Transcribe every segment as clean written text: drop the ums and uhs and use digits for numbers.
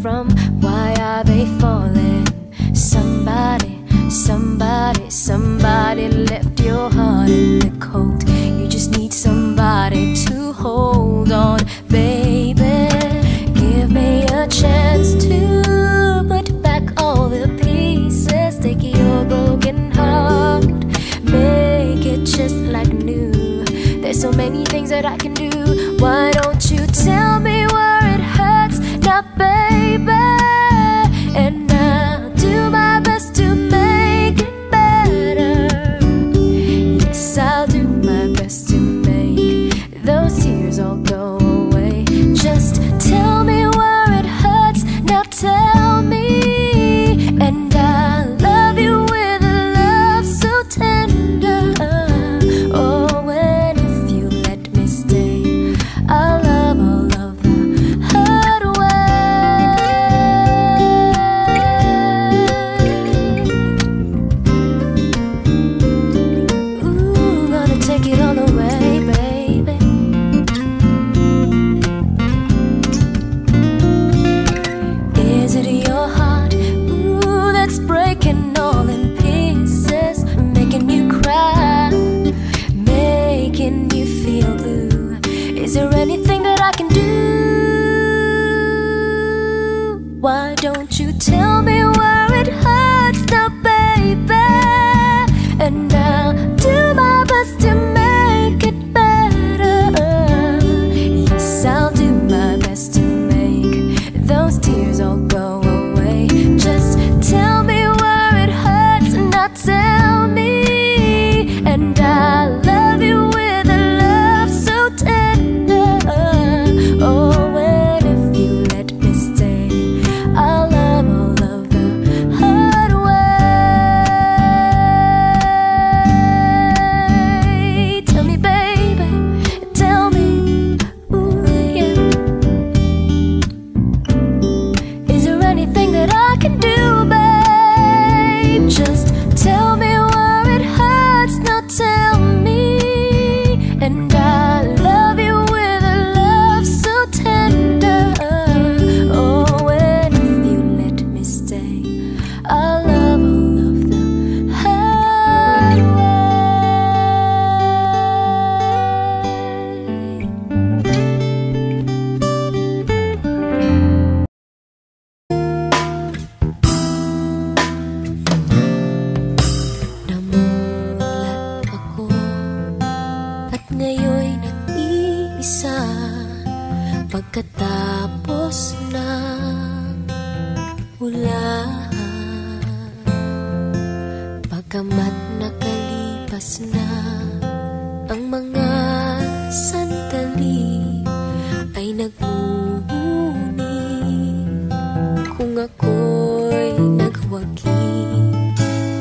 from? Why are they falling? Somebody, somebody, somebody left your heart in the cold. You just need somebody to hold on, baby. Give me a chance to put back all the pieces. Take your broken heart, make it just like new. There's so many things that I can do. Why don't you tell me where it hurts now, baby? And I'll do my best to make it better. Yes, I'll do my best to make those tears all go away. Just tell me where it hurts now, tell me. And I'll love you with a love so tender. Oh, and if you let me stay, I'll love all of the hard way. Ooh, gonna take it all away, baby. Is it your heart, ooh, that's breaking all in pieces, making you cry, making you feel blue? Is there anything that I can do? Why don't you tell me where it hurts now, baby? And I'll do my best to make it better. Yes, I'll do my best to make those tears all go away. Just tell me where it hurts now, tell me. And I'll love you with a love so tender. Oh, and if you let me stay, I'll love all of the hard way. Tell me, baby, tell me, ooh, yeah. Is there anything that I can do, babe? Just tell me where it hurts now, tell me. And I love you with a love so tender. Oh, and if you let me stay, I'll love all of the hard way. Namulat ako at ngayon'y nag-iisa. Pagkatapos ng ulan, pagkamat nakalipas na ang mga sandali, ay nagmumuni kung ako'y nagwagi.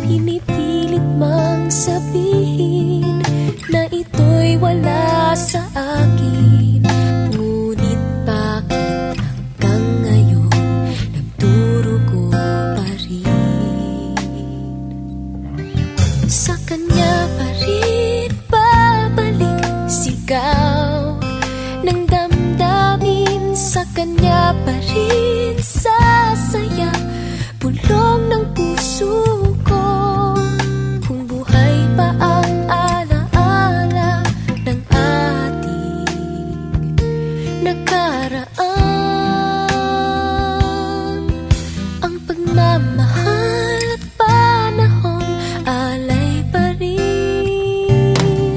Pinipilit mang sabihin na ito'y wala sa akin. Ngunit bakit hanggang ngayon nagdurugo pa rin? Sa kanya pa rin babalik, sigaw ng damdamin. Sa kanya pa rin sasaya, bulong ng puso ko. Kung buhay pa ang alaala ng ating nakaraan, ang pagmamahal at panahon alay pa rin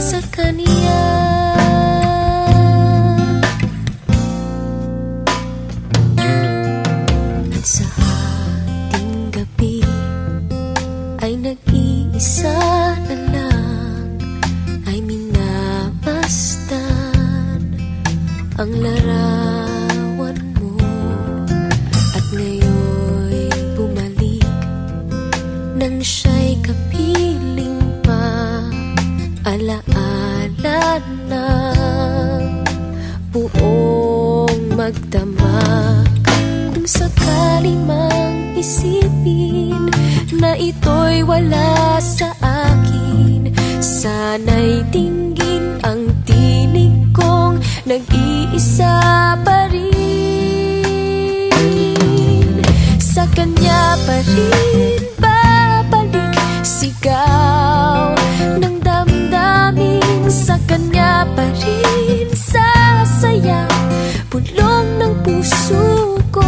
sa kaniya. At sa ating gabi ay nag-iisa na lang, ay minabastan ang larawan mo. At ngayon'y bumalik nang siya'y kapiling pa, alaala ng buong magdamag. Kung sakali mang isipin na ito'y wala sa akin, sana'y dinggin ang tinig kong nag-iisa pa rin. pa rin babalik. Sigaw ng damdamin, sa kanya pa rin sasayaw. Bulong ng puso ko,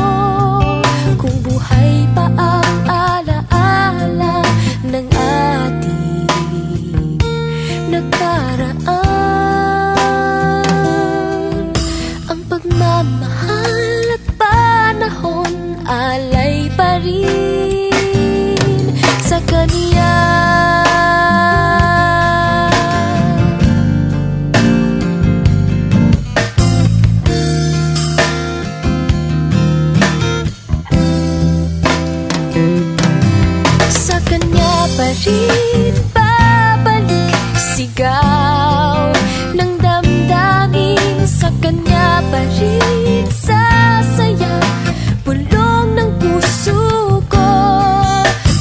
kung buhay pa ang alaala ng ating nakaraan. Ang pagmamahal at panahon, alay pa rin sa kanya. Sa kanya pa rin babalik. Sigaw ng damdamin, sa kanya pa rin sasayaw. Bulong ng puso ko,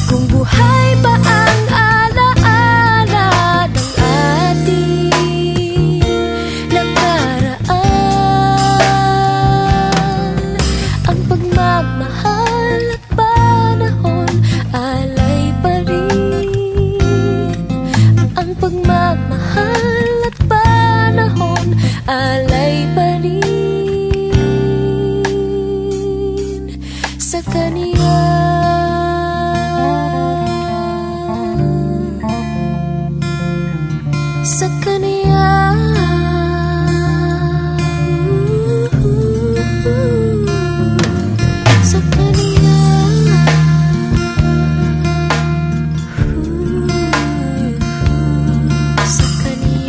kung buhay pa ang alaala ng ating nakaraan. Ang pagmamahal at panahon, alay pa rin. Ang pagmamahal at panahon, alay pa rin sa kanya. Sa kanya. Sa kanya. Sa kanya.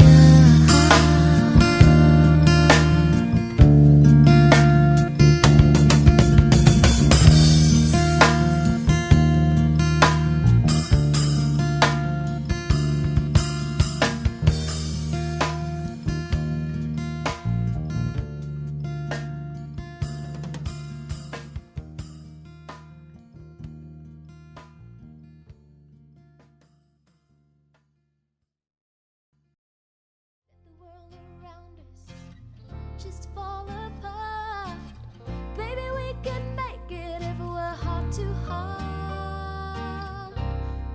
Just fall apart. Baby, we can make it if we're heart to heart.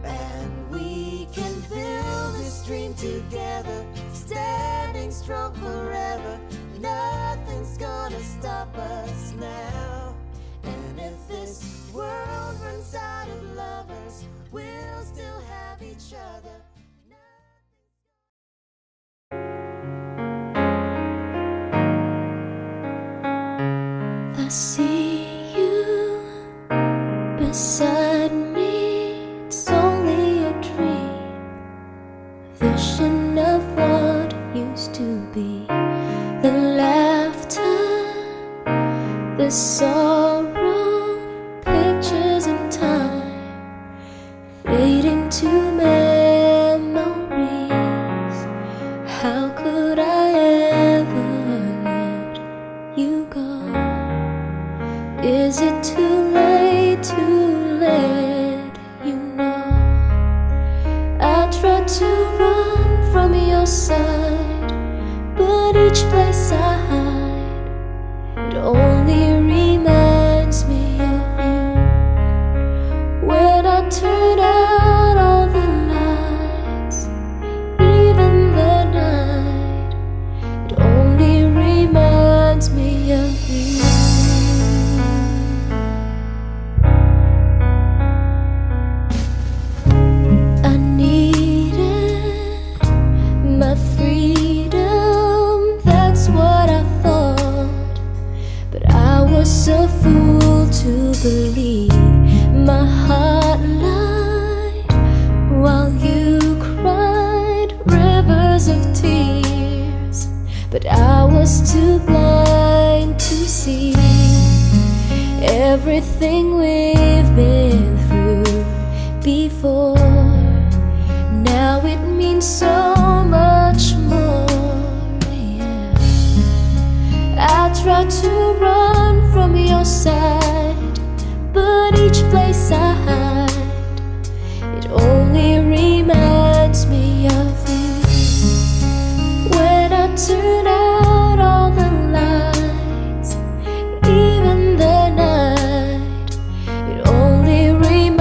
And we can build this dream together, standing strong forever. Nothing's gonna stop us now. And if this world runs out of lovers, we'll still have each other. I see you beside me. It's only a dream, vision of what used to be. The laughter, the sorrow, pictures in time, fading to memories. How could I ever let you go? Is it too late to let you know? I tried to run from your side, but each place I hide, it only reminds me of you. When I turn out all the lights, even the night, it only reminds me of you. A fool to believe my heart lied while you cried rivers of tears, but I was too blind to see everything we've been through before. Now it means so much more, yeah. I tried to run from your side, but each place I hide, it only reminds me of you. When I turn out all the lights, even the night, it only reminds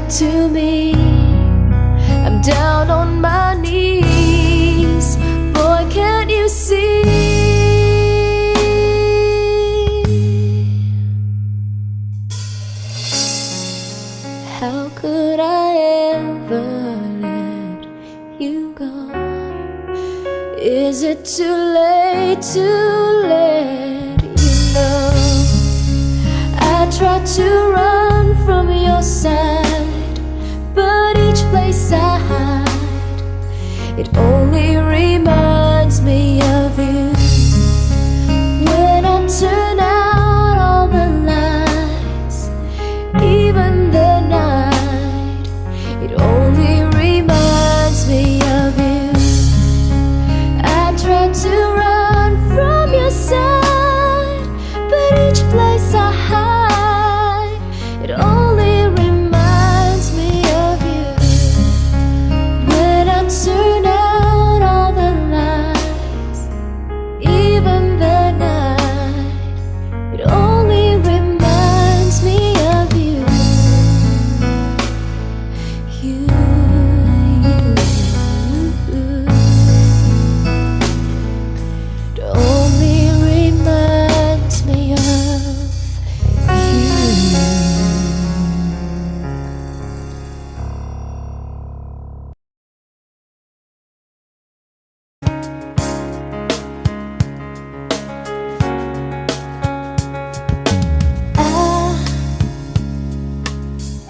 to me. I'm down on my knees. Boy, can't you see? How could I ever let you go? Is it too late to let you know? I tried to run from your side, but each place I hide, it only reminds me of you. When I turn out all the lights, even the night, it only reminds me of you. I tried to run from your side, but each place I hide, it only reminds me of you. When I turn out all the lights, even the night, it only reminds me of you. You. It only reminds me of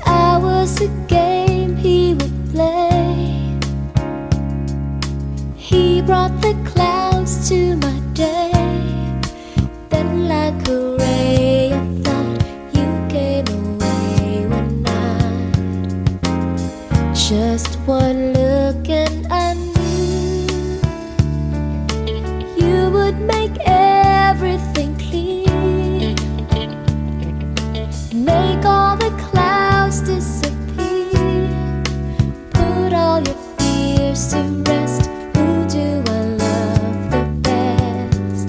I was a game he would play. He brought the clouds to my day. Then like a ray of light, you came away one night. Just one look and I knew you would make everything clear, make all the clouds disappear, put all your fears to rest. Who do I love the best?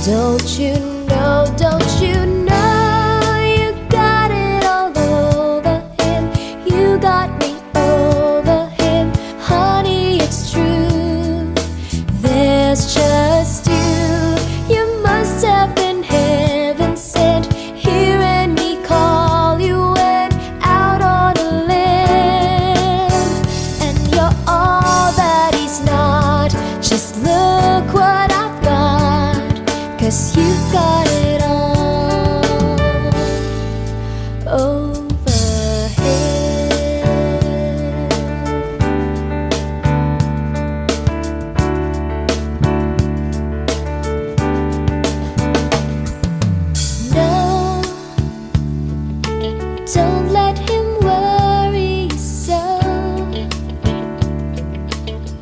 Don't you know, don't you know, you got it all over him. You got me over him, honey, it's true. There's just you, you must have been heaven sent. Hearing me call, you went out on a limb, and you're all that he's not. Just look what I've got, 'cause you've got it all over him. No, don't let him worry so.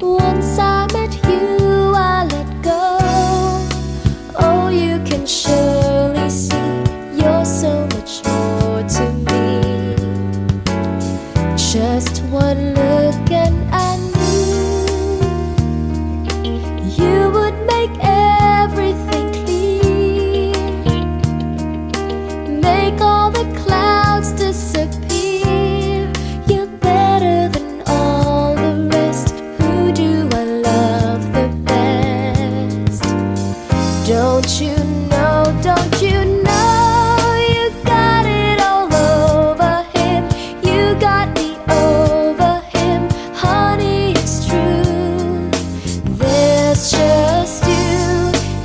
Once I met you, I let go. Oh, you can surely see you're so much more to me. Just one look and I knew you would make everything clear, make all the clouds disappear. You're better than all the rest. Who do I love the best? Don't you know, don't you know, you got it all over him. You got me over him, honey, it's true. There's just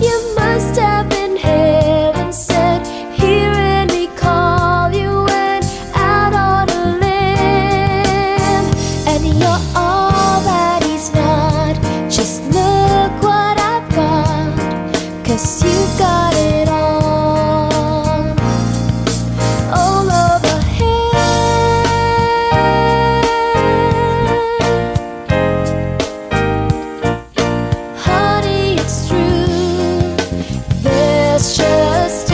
you must have been heaven sent. Hearing me call, you went out on a limb, and you're all that he's not. Just look what I've got, 'cause you got it all over him. Honey, it's true. There's just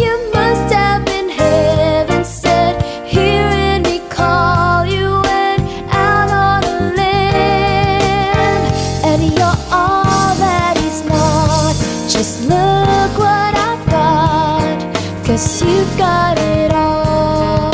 you must have been heaven sent. Hearing me call, you went out on a limb, and you're all that he's not. Just look what I've got, 'cause you've got it all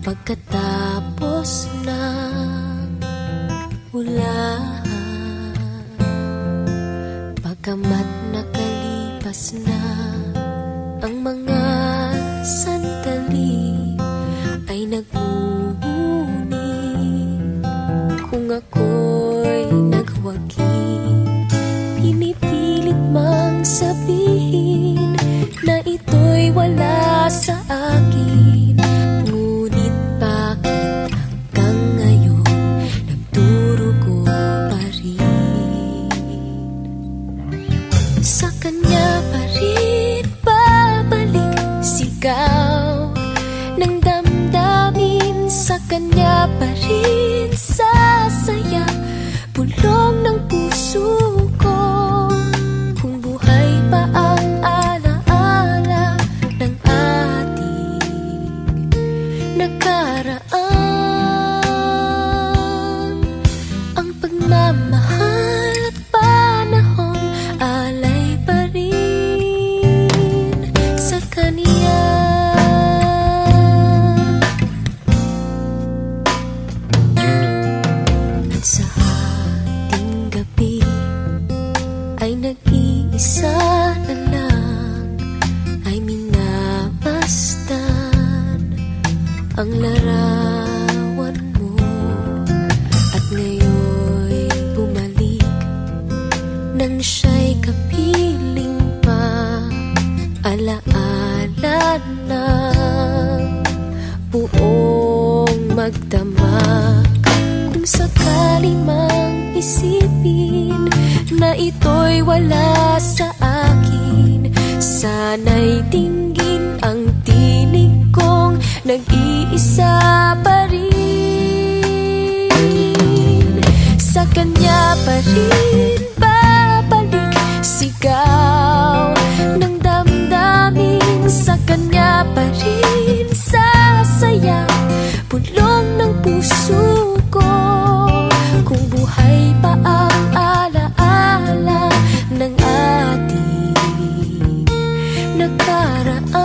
Pagkatapos ng ulan, pagkamat nakalipas na ang mga sandali, ay nagmumuni kung ako'y nagwagi. Pinipilit mang sabihin na ito'y wala sa akin, ngunit bakit hanggang ngayon nagdurugo pa rin? Sa kanya pa rin babalik, sigaw ng damdamin. Sa kanya pa rin sasaya, bulong ng puso ko. Kung buhay pa ang alaala ng ating nakaraan, ang pagmamahal at panahon alay pa rin sa kanya. At sa ating gabi ay nag-iisa na lang, ay minabastan ang larawan mo. At ngayon'y bumalik nang siya'y kapiling pa, alaala ng buong magdamag. Kung sakali mang isipin na ito'y wala sa akin, sana'y tingin ang tinig kong nag-iisa pa rin. Sa kanya pa rin babalik, sigaw ng damdamin. Sa kanya pa rin sasaya, bulong ng puso ko. Kung buhay pa ang alaala ng ating nakaraan,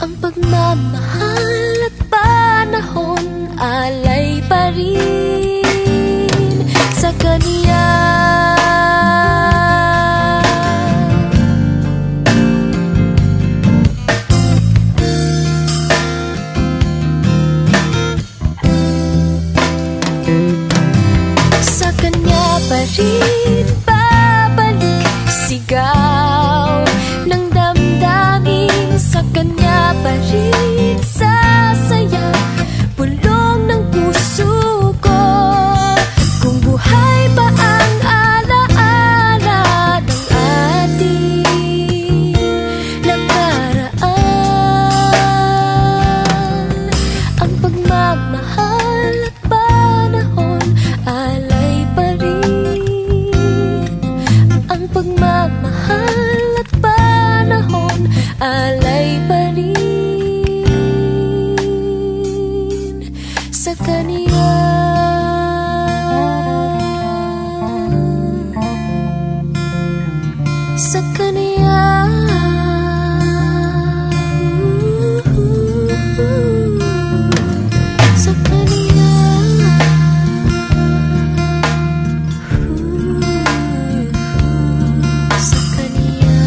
ang pagmamahal at panahon alay pa rin sa kanya. Sa kanya pa rin babalik, sigaw ng damdamin. Sa kanya pa rin sasaya, bulong ng puso ko. Kung buhay pa ang alaala ng ating nakaraan, ang pagmamahal at panahon alay pa rin. Ang pagmamahal at panahon alay pa rin sa kanya. Sa kanya. Sa kanya. Sa kanya.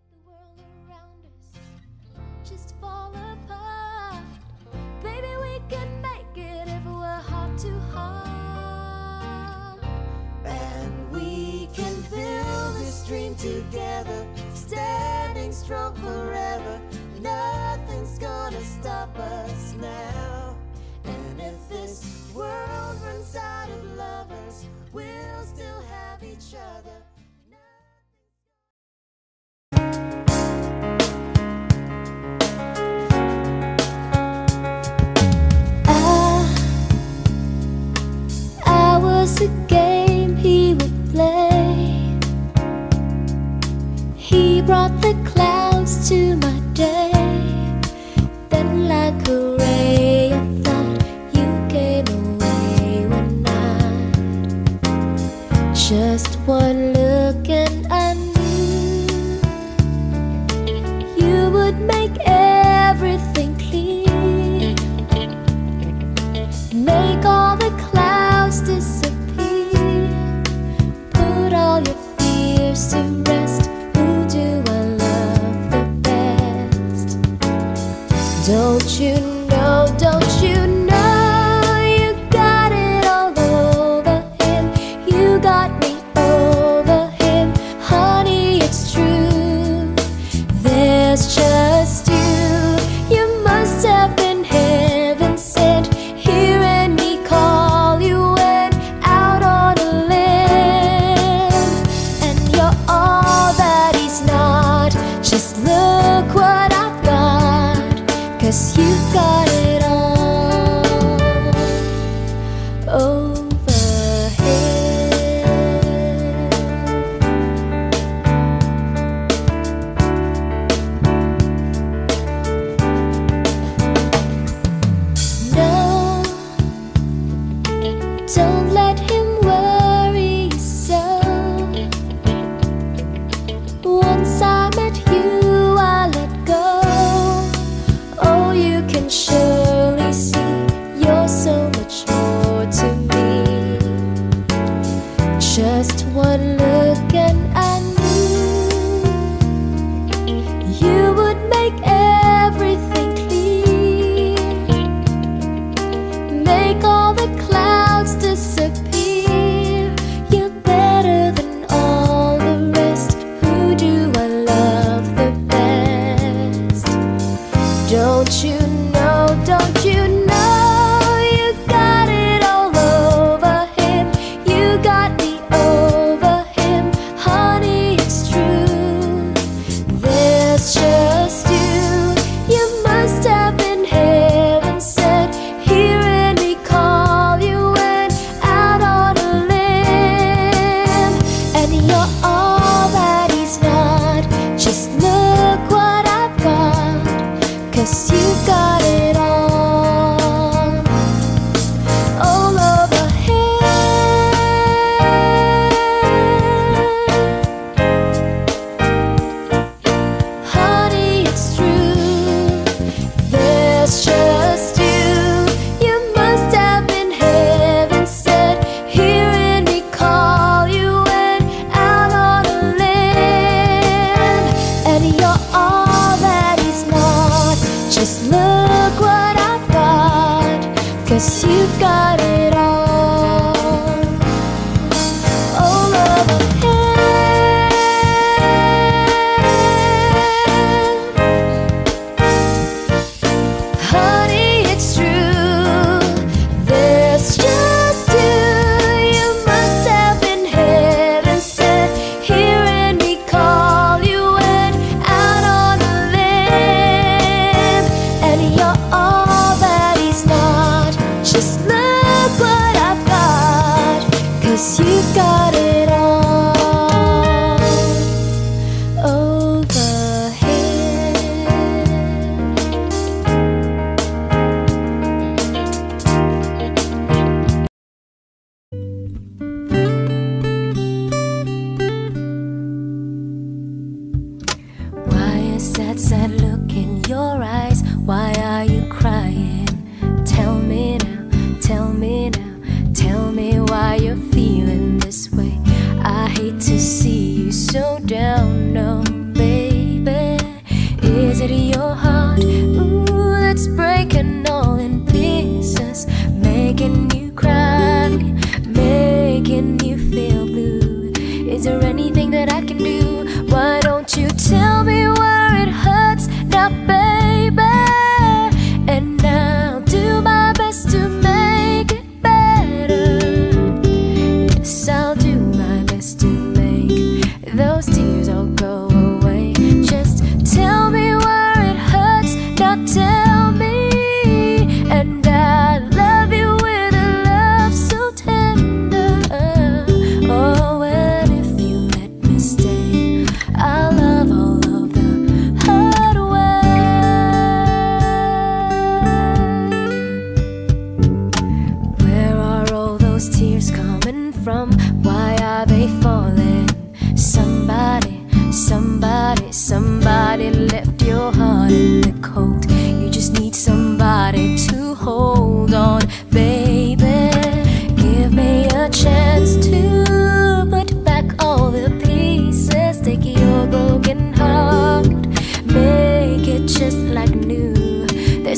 The world around us just fall apart. Baby, we can make it if we're heart to heart. And we can build this dream together, standing strong forever. Nothing's gonna stop us now. And if this world runs out of lovers, we'll still have each other. like a ray of light. You came away one night. Just one look and I knew you would make everything clear, make all the clouds disappear, put all your fears to rest. Who do I love the best? Don't you know, don't you know, you got it all over him. You got me over him, honey, it's true. There's just you, you must have been heaven sent. Hearing me call, you went out on a limb, and you're all that he's not. Just look what I've got, 'cause you've got it all over him. No, don't let him worry so. Once I met you, I let go. Oh, you can surely see you're so much more to me. Just one look and I knew you would make everything clear, make all the clouds disappear. You're better than all the rest. Who do I love the best? Don't you know, don't you know, you got it all over him. You got me over him, honey, it's true. There's just you, you must have been heaven sent. Hearing me call, you went out on a limb, and you're all that he's not. Just look what I've got, 'cause you got it all over him. Honey, it's true. There's just you, you must have been heaven sent. Hearing me call, you went out on a limb, and you're all that he's not. Just look what I've got, 'cause you've got it all over him. Honey, it's true. There's just you, you must have been heaven sent. Hearing me call, you went out on a limb, and you're all that he's not. Just look what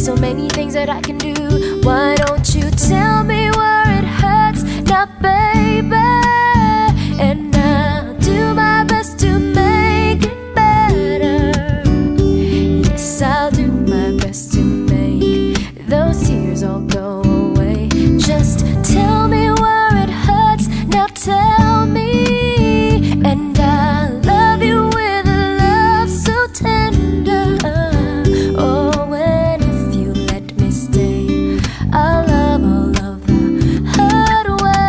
so many things that I can do. Why don't you tell me where it hurts now, baby? And I'll do my best to make it better. Yes, I'll do my best to make those tears all go away. Just tell me where it hurts now, tell me. And I'll love you with a love so tender. Oh, and if you let me stay, I'll love all of the hard way.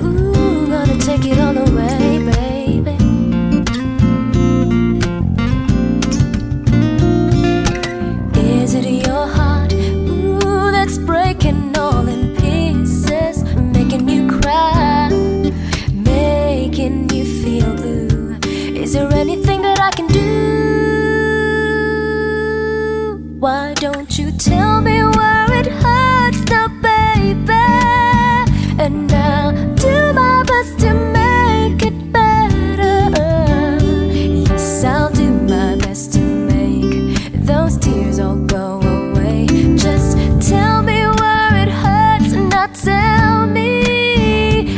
Ooh, gonna take it all away, baby. Is it your heart, ooh, that's breaking all in pieces, making you cry, making you feel blue? Is there anything that I can do? Why don't you tell me where it hurts now, baby? And I'll do my best to make it better. Yes, I'll do my best to make those tears all go away. Just tell me where it hurts and now tell me.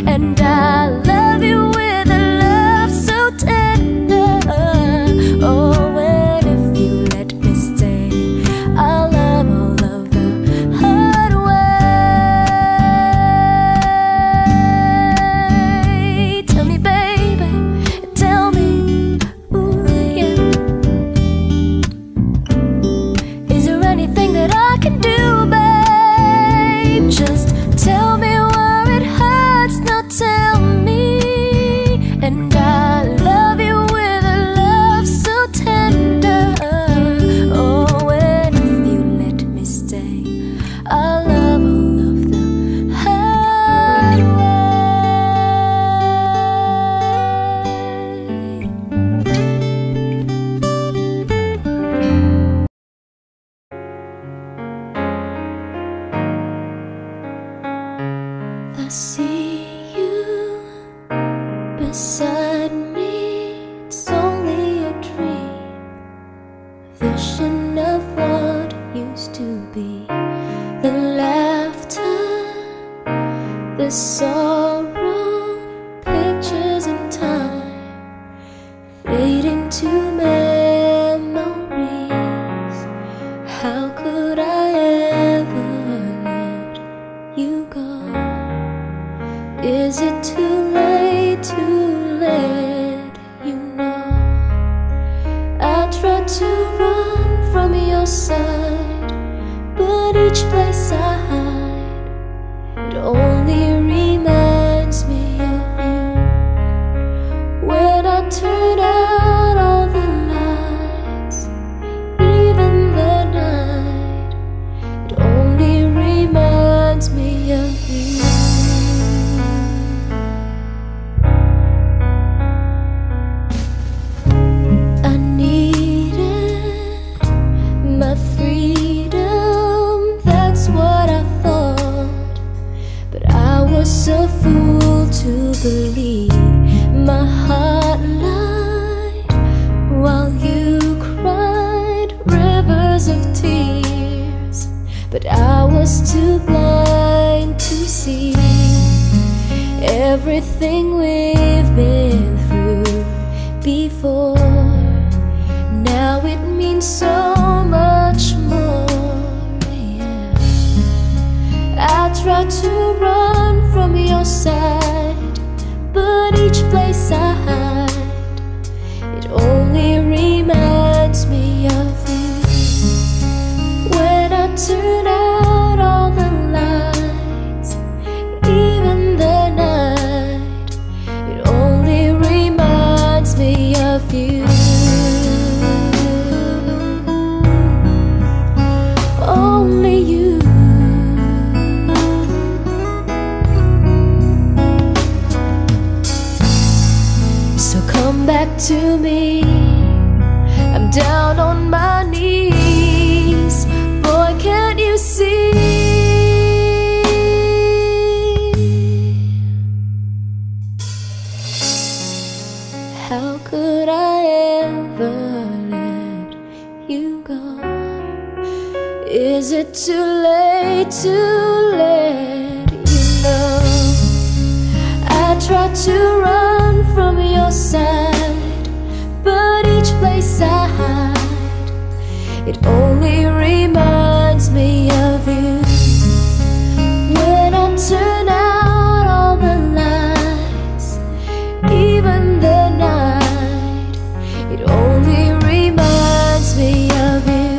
And I love you with a love so tender. Oh, and if you let me stay, I'll love all of the hard way. Tell me, baby, tell me, ooh, yeah. Is there anything that I can do, babe? Just tell me where it hurts, now tell me. And I love you with a love so tender. Oh, and if you let me stay, I'll love all of the hard way. I see you beside me. It's only a dream, vision of what used to be. The laughter, the sorrow, pictures in time, fading to memories. How could I ever let you go? Is it too late to let you know? I tried to run from your side, but each place I hide, it only reminds me of you. When I turn out all the lights, even the night, it only reminds me of you. I needed my freedom, that's what I thought. But I was a fool to believe my heart lied while you cried rivers of tears. But I was too blind to see everything we've been through before. Now it means so much more, yeah. I tried to run from your side, but each place I hide, it only reminds me of you. When I turn out all the lights, even the night, it only reminds me of you. Only you. So come back to me, I'm down on my knees. Boy, can't you see? How could I ever let you go? Is it too late to let you know? I tried to run from your side, but each place I hide, it only reminds me of you. When I turn out all the lights, even the night, it only reminds me of you.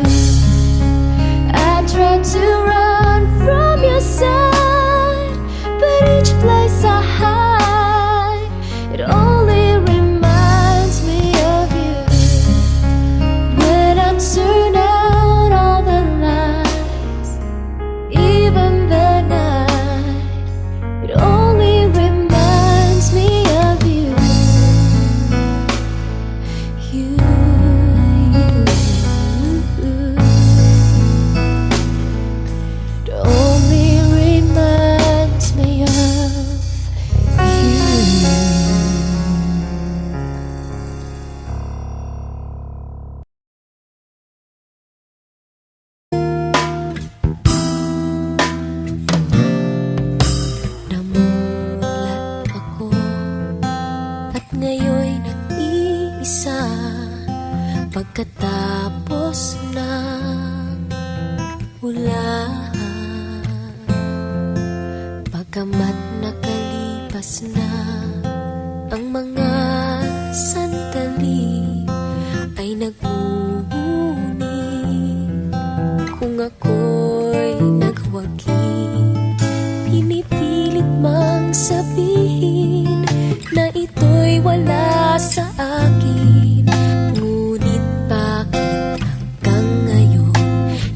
I tried to run from your side, but each place I hide, it only reminds me of you. When I turn out all the lights, even the night, it only reminds me of you. You. It only reminds me of Namulat ako at ngayon'y nag-iisa pagkatapos ng ulan. Pagkamat nakalipas na ang mga sandali, ay nagmumuni kung ako'y nagwagi. Pinipilit mang sabihin na ito'y wala sa akin, ngunit bakit hanggang ngayon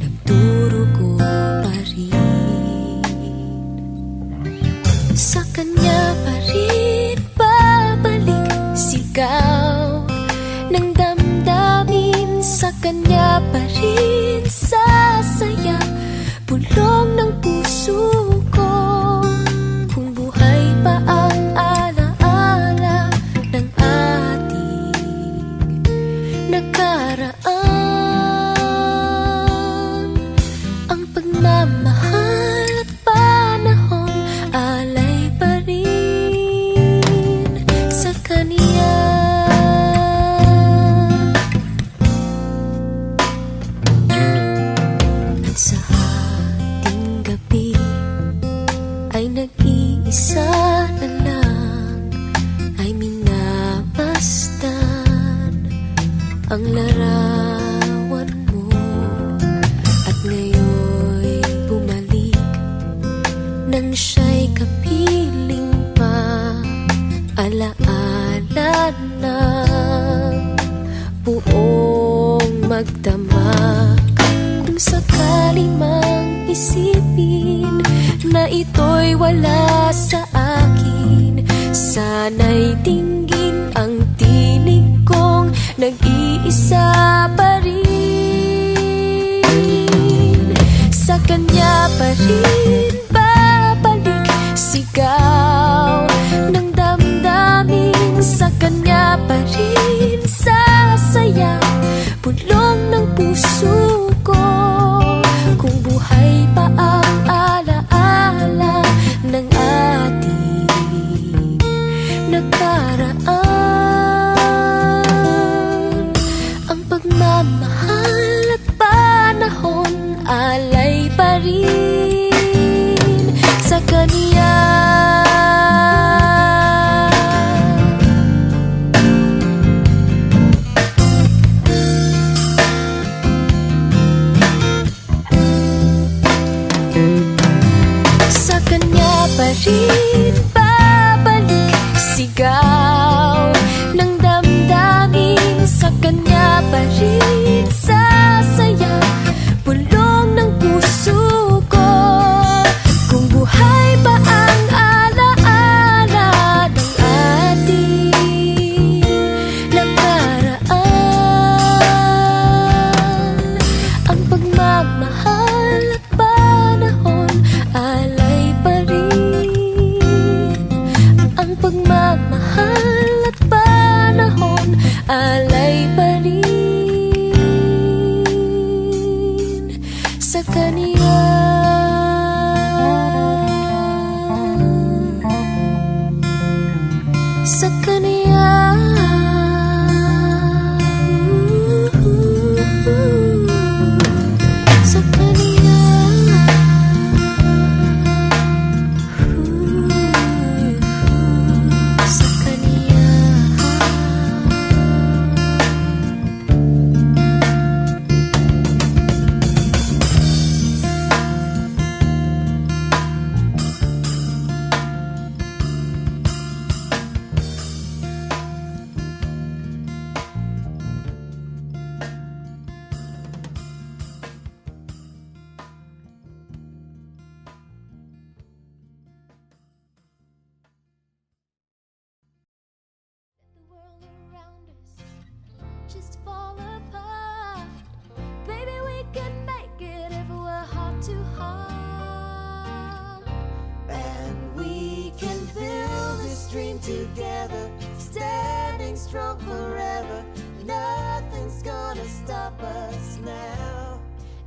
nagdurugo pa rin? Sa kanya pa rin babalik, sigaw ng damdamin. Sa kanya pa rin sasaya, bulong ng puso ko. Kung buhay pa ang alaala ng ating nakaraan, ang pagmamahal at panahon alay pa rin sa kaniya. At sa ating gabi ay nag-iisa na lang, ay minabastan ang larawan mo. At ngayon'y bumalik nang siya'y kapiling pa, alaala ng buong magdamag. Kung sakali mang isipin na ito'y wala sa akin, sana'y tingin ang tinig kong nag-iisa pa rin. Sa kanya pa rin babalik, sigaw ng damdamin. Sa kanya pa rin sasaya, bulong ng puso ko. Kung buhay pa ang alaala ng ating nakaraan, ang pagmamahal at panahon alay pa rin sa kaniya. alay pa rin sa kanya. Sa kanya. Sa kanya. Sa kanya. Just fall apart. Baby, we can make it if we're heart to heart. And we can build this dream together, standing strong forever. Nothing's gonna stop us now.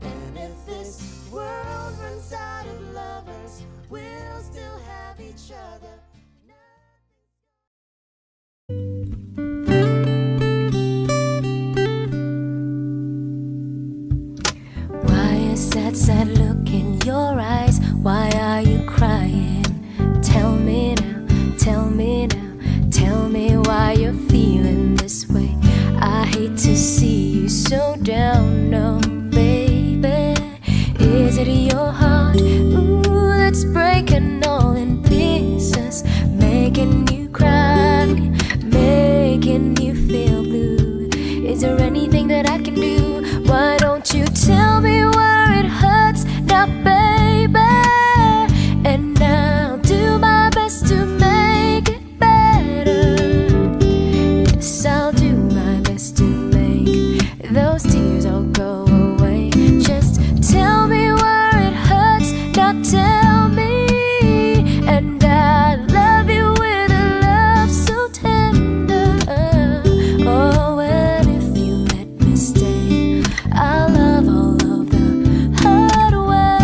And if this world runs out of lovers, we'll still have each other. That sad look in your eyes, why are you crying? Tell me now, tell me now, tell me why you're feeling this way. I hate to see you so down, no baby. Is it your heart, ooh, that's breaking all in pieces, making you cry, making you feel blue? Is there anything that I can do? Why don't you tell me where it hurts now, baby? And I'll do my best to make it better. Yes, I'll do my best to make those tears all go away. Just tell me where it hurts now, tell me. And I love you with a love so tender. Oh, and if you let me stay, I'll love all of the hard way.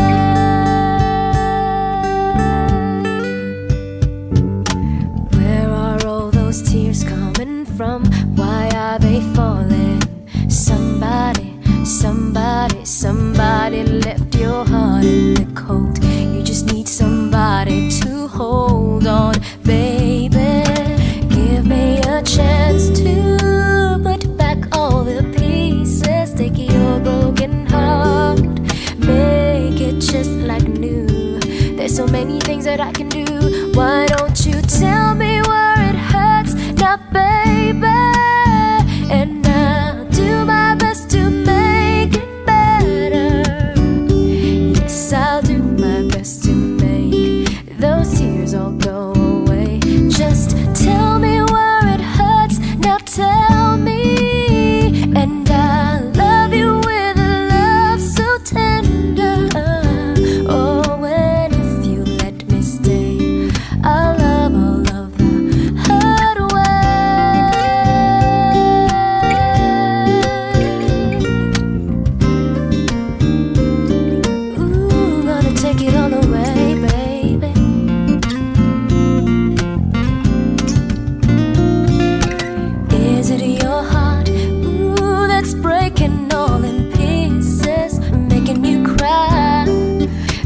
Where are all those tears coming from? Why are they falling? Somebody, somebody, somebody left your heart in the cold. You just need somebody to hold on, baby. Give me a chance to put back all the pieces. Take your broken heart, make it just like new. There's so many things that I can do. Why don't you tell me where it hurts now, baby? And I'll do my best to make it better. Yes, I'll do my best to make those tears all go away. Just tell me where it hurts now, tell me. And I love you with a love so tender. Oh, and if you let me stay, I'll love all of the hard way. Ooh, gonna take it all away, baby. Is it your heart, ooh, that's breaking all in pieces, making you cry,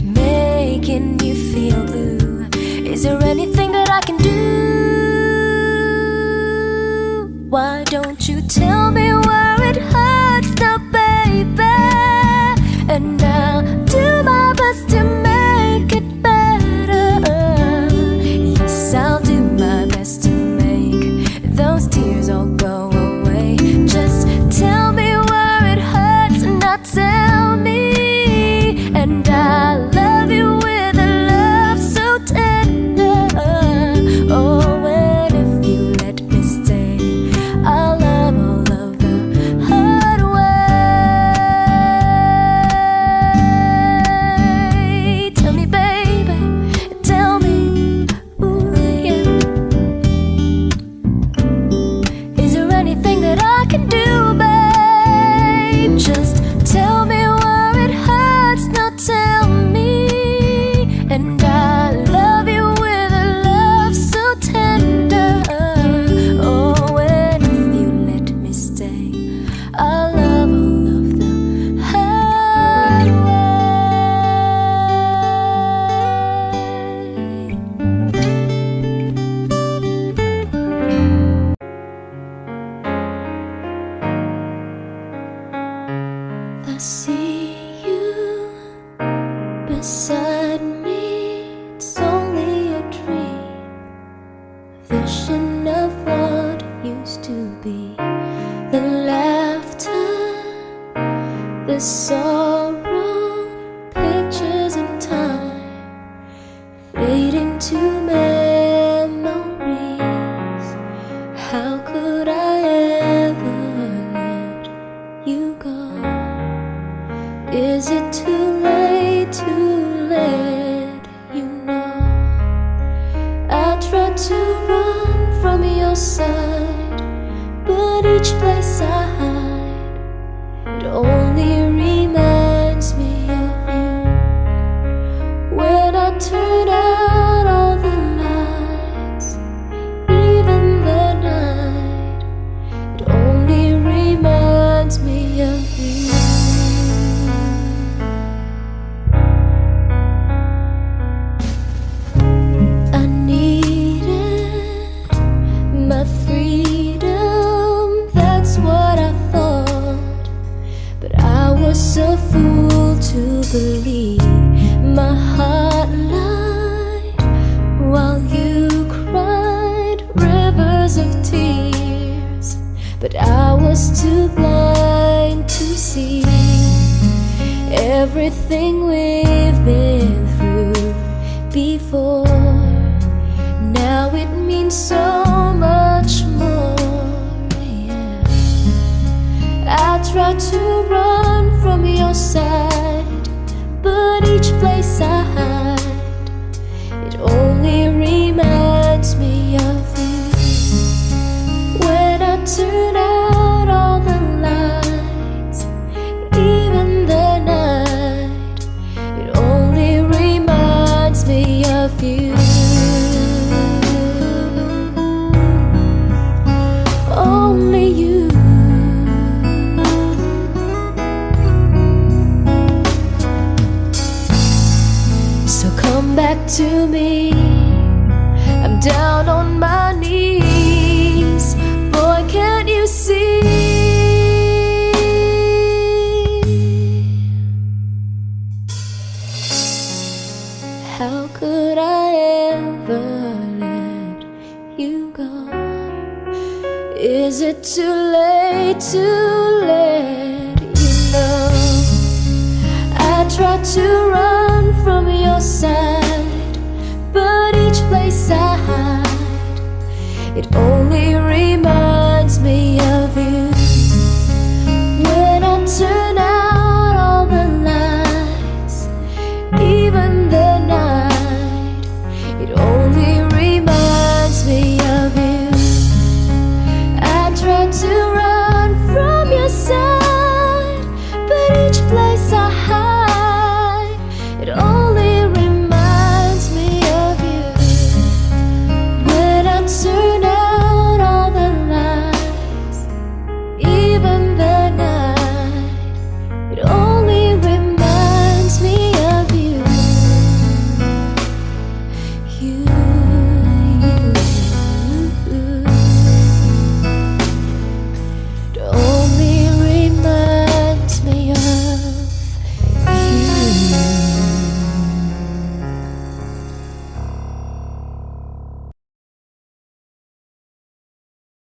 making you feel blue? Is there anything that I can do? Why don't you tell me where it hurts now, baby? And I'll do my best to make it better. Yes, I'll do my best to make those tears all go away. Just tell me where it hurts now, tell me. And I love you with a love so tender. Oh, and if you let me stay, I'll love all of the hard way. Tell me, baby, tell me, ooh, yeah. Is there see you beside me. It's only a dream, a vision of what used to be. The laughter, the sorrow, pictures of time fading to memories. How could I ever let you go? Is it too late to let you know? I tried to run from your side, but each place I hide, it only reminds me of you. When I turn out all the lights, even the night, it only reminds me of you. I needed my freedom, that's what I thought, but I was a fool to believe my heart lied while you cried rivers of tears. But I was too blind to see everything we've been through before. Now it means so much more, yeah. I tried to run from your side, but each place I hide, it only reminds me of you. When I turn out all the lights, even the night, it only reminds me of you. Only you. So come back to me, I'm down on my knees. Boy, can't you see? How could I ever let you go? Is it too late to let you know? I tried to run from your side, but each place I hide, it only reminds